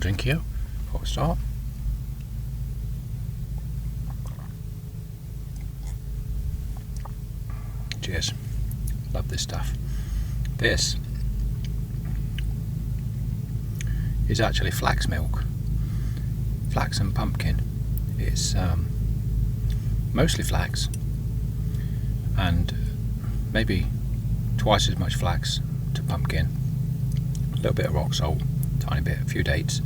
drink here before we start. Cheers. Love this stuff. This is actually flax milk. Flax and pumpkin. It's mostly flax and maybe twice as much flax to pumpkin, a little bit of rock salt, tiny bit, a few dates,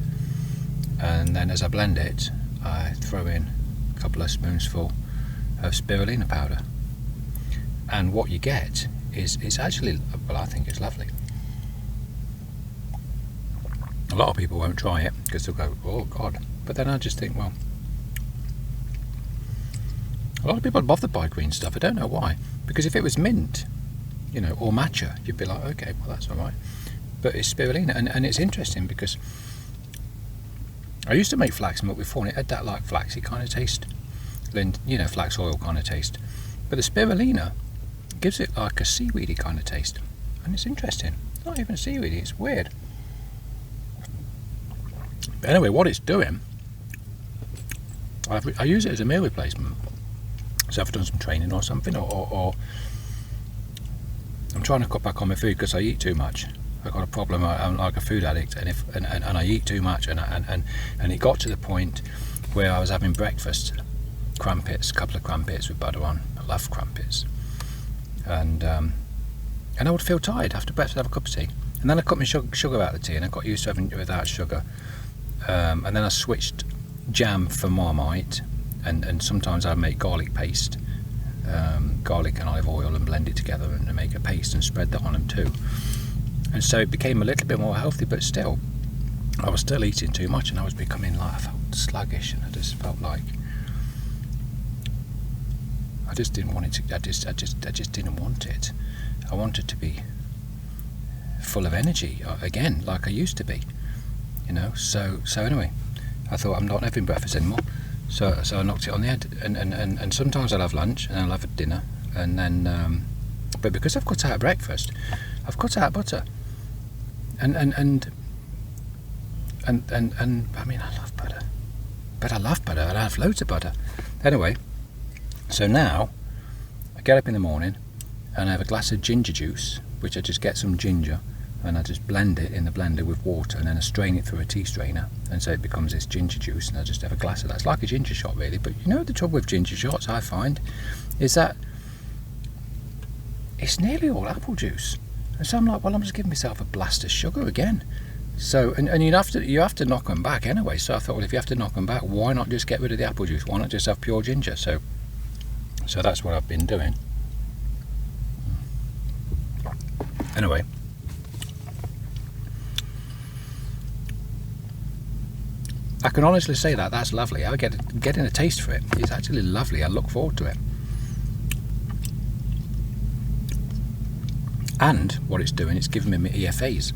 and then as I blend it I throw in a couple of spoonsful of spirulina powder, and what you get is it's actually, well, I think it's lovely. A lot of people won't try it because they'll go, oh god, but then I just think, well, a lot of people are bothered by green stuff. I don't know why, because if it was mint, you know, or matcha, you'd be like, okay, well, that's all right. But it's spirulina, and it's interesting because I used to make flax milk before, and it had that like flaxy kind of taste, you know, flax oil kind of taste. But the spirulina gives it like a seaweedy kind of taste, and it's interesting. It's not even seaweedy, it's weird. But anyway, what it's doing, I use it as a meal replacement. So I've done some training or something, or I'm trying to cut back on my food because I eat too much. I've got a problem. I'm like a food addict, and I eat too much, and it got to the point where I was having breakfast crumpets, a couple of crumpets with butter on. I love crumpets, and I would feel tired after breakfast, have a cup of tea, and then I cut my sugar out of the tea, and I got used to having it without sugar, and then I switched jam for Marmite. And sometimes I make garlic paste, garlic and olive oil, and blend it together and make a paste and spread that on them too. And so it became a little bit more healthy, but still, I was still eating too much, and I was becoming like, I felt sluggish, and I just felt like I just didn't want it to. I just didn't want it. I wanted to be full of energy again, like I used to be, you know. So anyway, I thought I'm not having breakfast anymore. So I knocked it on the head, and sometimes I'll have lunch and I'll have a dinner, and then but because I've cut out breakfast, I've cut out butter, and I mean, I love butter, and I have loads of butter. Anyway, so now I get up in the morning and I have a glass of ginger juice, which I just get some ginger and I just blend it in the blender with water, and then I strain it through a tea strainer, and so it becomes this ginger juice, and I just have a glass of that. It's like a ginger shot really, but you know the trouble with ginger shots, I find, is that it's nearly all apple juice, and so I'm like, well, I'm just giving myself a blast of sugar again. So and you have to knock them back anyway, so I thought, well, if you have to knock them back, why not just get rid of the apple juice? Why not just have pure ginger? So that's what I've been doing. Anyway, I can honestly say that that's lovely. I getting a taste for it. It's actually lovely. I look forward to it. And what it's doing, it's giving me my EFAs.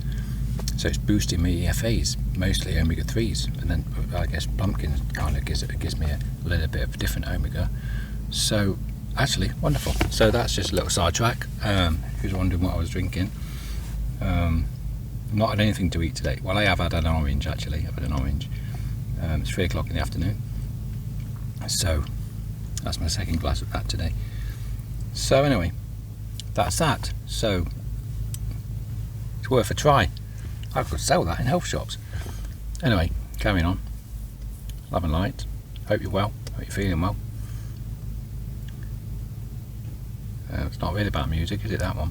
So it's boosting my EFAs, mostly omega-3s, and then I guess pumpkin kind of gives me a little bit of a different omega. So actually wonderful. So that's just a little sidetrack. Who's wondering what I was drinking? Not had anything to eat today. Well, I have had an orange actually. I've had an orange. It's 3 o'clock in the afternoon, so that's my second glass of that today. So anyway, that's that. So it's worth a try. I could sell that in health shops. Anyway, carrying on. Love and light. Hope you're well. Hope you're feeling well. It's not really about music, is it, that one?